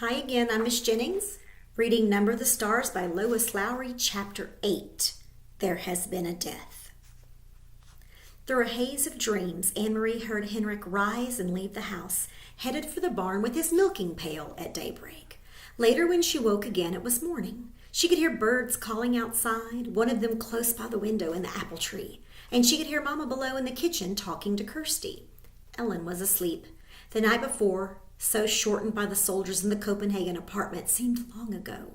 Hi again, I'm Miss Jennings, reading Number the Stars by Lois Lowry, Chapter 8, There Has Been a Death. Through a haze of dreams, Anne-Marie heard Henrik rise and leave the house, headed for the barn with his milking pail at daybreak. Later, when she woke again, it was morning. She could hear birds calling outside, one of them close by the window in the apple tree, and she could hear Mama below in the kitchen talking to Kirsty. Ellen was asleep. The night before, so shortened by the soldiers in the Copenhagen apartment, seemed long ago.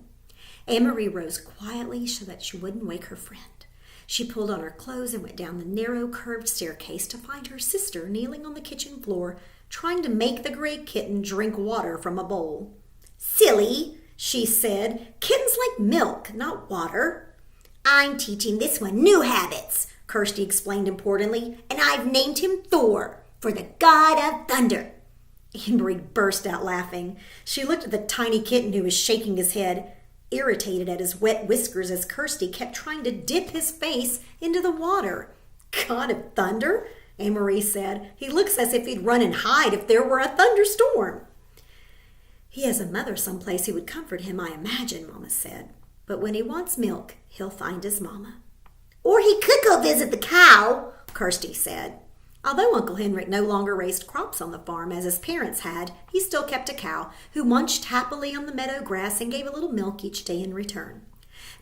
Anne-Marie rose quietly so that she wouldn't wake her friend. She pulled on her clothes and went down the narrow, curved staircase to find her sister kneeling on the kitchen floor, trying to make the gray kitten drink water from a bowl. "Silly," she said. "Kittens like milk, not water." "I'm teaching this one new habits," Kirsty explained importantly, "and I've named him Thor, for the god of thunder." Anne-Marie burst out laughing. She looked at the tiny kitten who was shaking his head, irritated at his wet whiskers as Kirsty kept trying to dip his face into the water. "God of thunder," Anne-Marie said. "He looks as if he'd run and hide if there were a thunderstorm." "He has a mother someplace who would comfort him, I imagine," Mama said. "But when he wants milk, he'll find his mama." "Or he could go visit the cow," Kirsty said. Although Uncle Henrik no longer raised crops on the farm as his parents had, he still kept a cow who munched happily on the meadow grass and gave a little milk each day in return.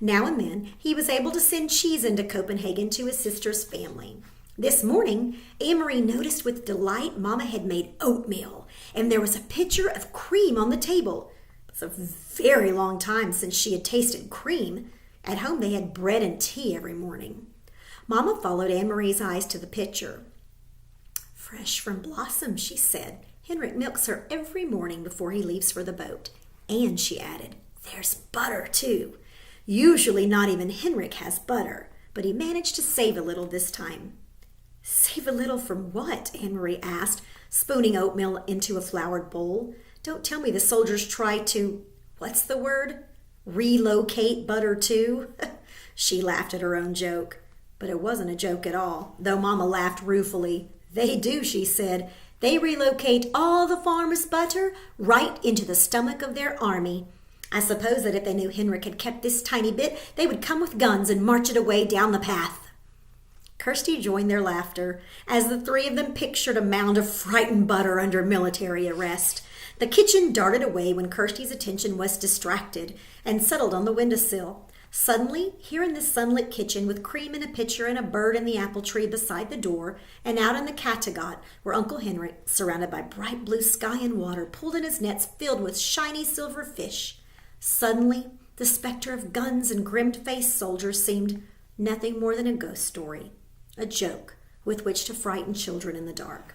Now and then he was able to send cheese into Copenhagen to his sister's family. This morning, Anne-Marie noticed with delight Mama had made oatmeal, and there was a pitcher of cream on the table. It was a very long time since she had tasted cream. At home they had bread and tea every morning. Mama followed Anne-Marie's eyes to the pitcher. "Fresh from Blossom," she said. "Henrik milks her every morning before he leaves for the boat. And," she added, "there's butter, too. Usually not even Henrik has butter, but he managed to save a little this time." "Save a little from what?" Anne-Marie asked, spooning oatmeal into a floured bowl. "Don't tell me the soldiers tried to, what's the word? Relocate butter, too?" She laughed at her own joke. But it wasn't a joke at all, though Mama laughed ruefully. "They do," she said. "They relocate all the farmers' butter right into the stomach of their army. I suppose that if they knew Henrik had kept this tiny bit, they would come with guns and march it away down the path." Kirsty joined their laughter as the three of them pictured a mound of frightened butter under military arrest. The kitchen darted away when Kirsty's attention was distracted and settled on the windowsill. Suddenly, here in this sunlit kitchen with cream in a pitcher and a bird in the apple tree beside the door, and out in the Kattegat where Uncle Henrik, surrounded by bright blue sky and water, pulled in his nets filled with shiny silver fish. Suddenly, the specter of guns and grim-faced soldiers seemed nothing more than a ghost story, a joke with which to frighten children in the dark.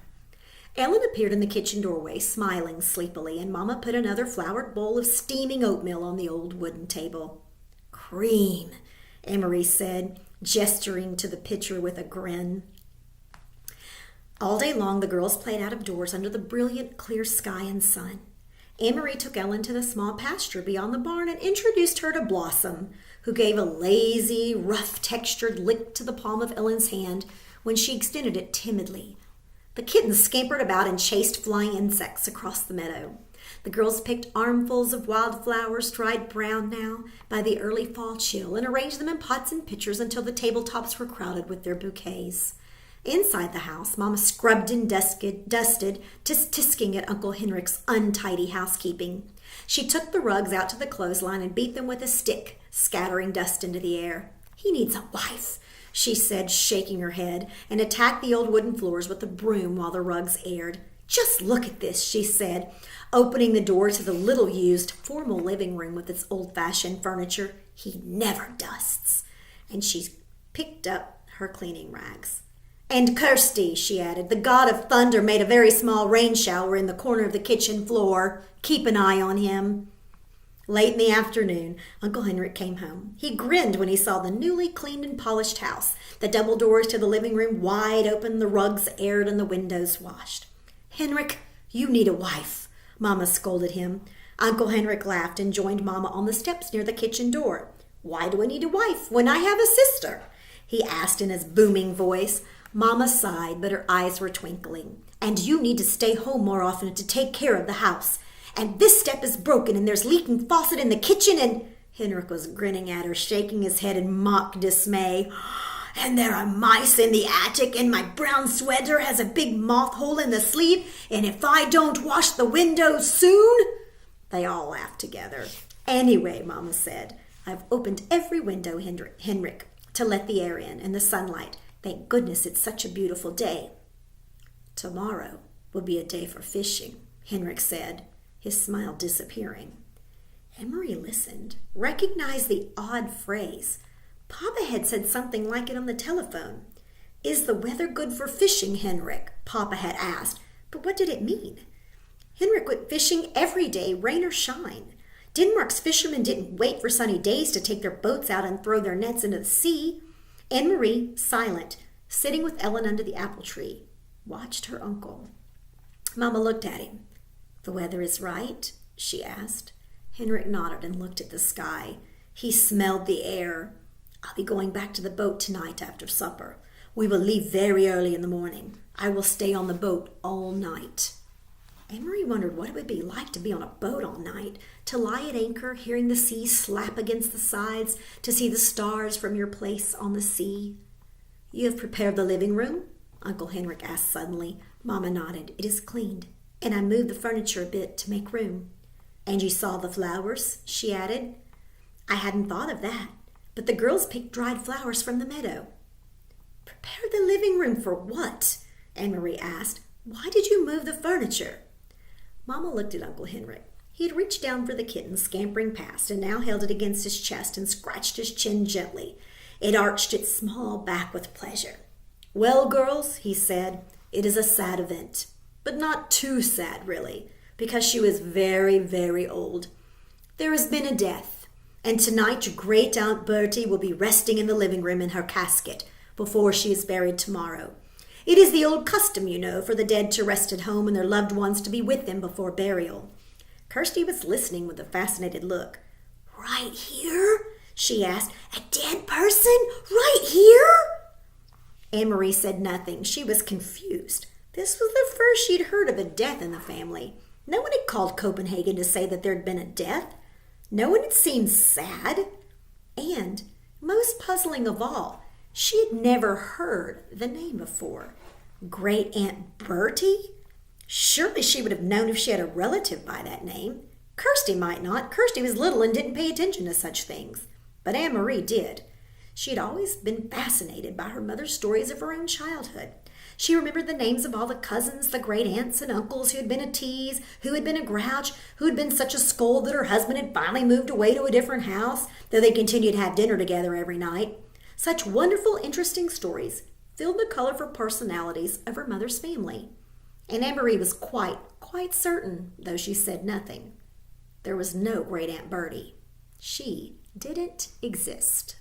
Ellen appeared in the kitchen doorway, smiling sleepily, and Mama put another floured bowl of steaming oatmeal on the old wooden table. "Cream," Anne-Marie said, gesturing to the pitcher with a grin. All day long the girls played out of doors under the brilliant, clear sky and sun. Anne-Marie took Ellen to the small pasture beyond the barn and introduced her to Blossom, who gave a lazy, rough-textured lick to the palm of Ellen's hand when she extended it timidly. The kittens scampered about and chased flying insects across the meadow. The girls picked armfuls of wildflowers, dried brown now by the early fall chill, and arranged them in pots and pitchers until the tabletops were crowded with their bouquets. Inside the house, Mama scrubbed and dusted, tisking at Uncle Henrik's untidy housekeeping. She took the rugs out to the clothesline and beat them with a stick, scattering dust into the air. "He needs a wife," she said, shaking her head, and attacked the old wooden floors with a broom while the rugs aired. "Just look at this," she said, opening the door to the little-used, formal living room with its old-fashioned furniture. "He never dusts." And she picked up her cleaning rags. "And Kirsty," she added, "the god of thunder made a very small rain shower in the corner of the kitchen floor. Keep an eye on him." Late in the afternoon, Uncle Henrik came home. He grinned when he saw the newly cleaned and polished house, the double doors to the living room wide open, the rugs aired, and the windows washed. "Henrik, you need a wife," Mama scolded him. Uncle Henrik laughed and joined Mama on the steps near the kitchen door. "Why do I need a wife when I have a sister?" he asked in his booming voice. Mama sighed, but her eyes were twinkling. "And you need to stay home more often to take care of the house. And this step is broken, and there's leaking faucet in the kitchen, and Henrik was grinning at her, shaking his head in mock dismay. And there are mice in the attic, and my brown sweater has a big moth hole in the sleeve, and if I don't wash the windows soon... They all laughed together. Anyway, Mama said, I've opened every window, Henrik, to let the air in and the sunlight. Thank goodness it's such a beautiful day. Tomorrow will be a day for fishing, Henrik said, his smile disappearing. Emery listened, recognized the odd phrase. Papa had said something like it on the telephone. Is the weather good for fishing, Henrik? Papa had asked. But what did it mean? Henrik went fishing every day, rain or shine. Denmark's fishermen didn't wait for sunny days to take their boats out and throw their nets into the sea. Anne-Marie, silent, sitting with Ellen under the apple tree, watched her uncle. Mama looked at him. The weather is right, she asked. Henrik nodded and looked at the sky. He smelled the air. I'll be going back to the boat tonight after supper. We will leave very early in the morning. I will stay on the boat all night. Emery wondered what it would be like to be on a boat all night, to lie at anchor, hearing the sea slap against the sides, to see the stars from your place on the sea. You have prepared the living room? Uncle Henrik asked suddenly. Mama nodded. It is cleaned, and I moved the furniture a bit to make room. And you saw the flowers? She added. I hadn't thought of that, but the girls picked dried flowers from the meadow. Prepare the living room for what? Anne-Marie asked. Why did you move the furniture? Mama looked at Uncle Henrik. He had reached down for the kitten, scampering past, and now held it against his chest and scratched his chin gently. It arched its small back with pleasure. Well, girls, he said, it is a sad event, but not too sad, really, because she was very, very old. There has been a death, and tonight your great-aunt Bertie will be resting in the living room in her casket before she is buried tomorrow. It is the old custom, you know, for the dead to rest at home and their loved ones to be with them before burial. Kirsty was listening with a fascinated look. Right here? She asked. A dead person? Right here? Anne-Marie said nothing. She was confused. This was the first she'd heard of a death in the family. No one had called Copenhagen to say that there had been a death. No one had seemed sad. And, most puzzling of all, she had never heard the name before. Great Aunt Bertie? Surely she would have known if she had a relative by that name. Kirsty might not. Kirsty was little and didn't pay attention to such things. But Anne-Marie did. She had always been fascinated by her mother's stories of her own childhood. She remembered the names of all the cousins, the great aunts and uncles who had been a tease, who had been a grouch, who had been such a scold that her husband had finally moved away to a different house, though they continued to have dinner together every night. Such wonderful, interesting stories filled the colorful personalities of her mother's family. And Anne-Marie was quite certain, though she said nothing. There was no great Aunt Bertie. She didn't exist.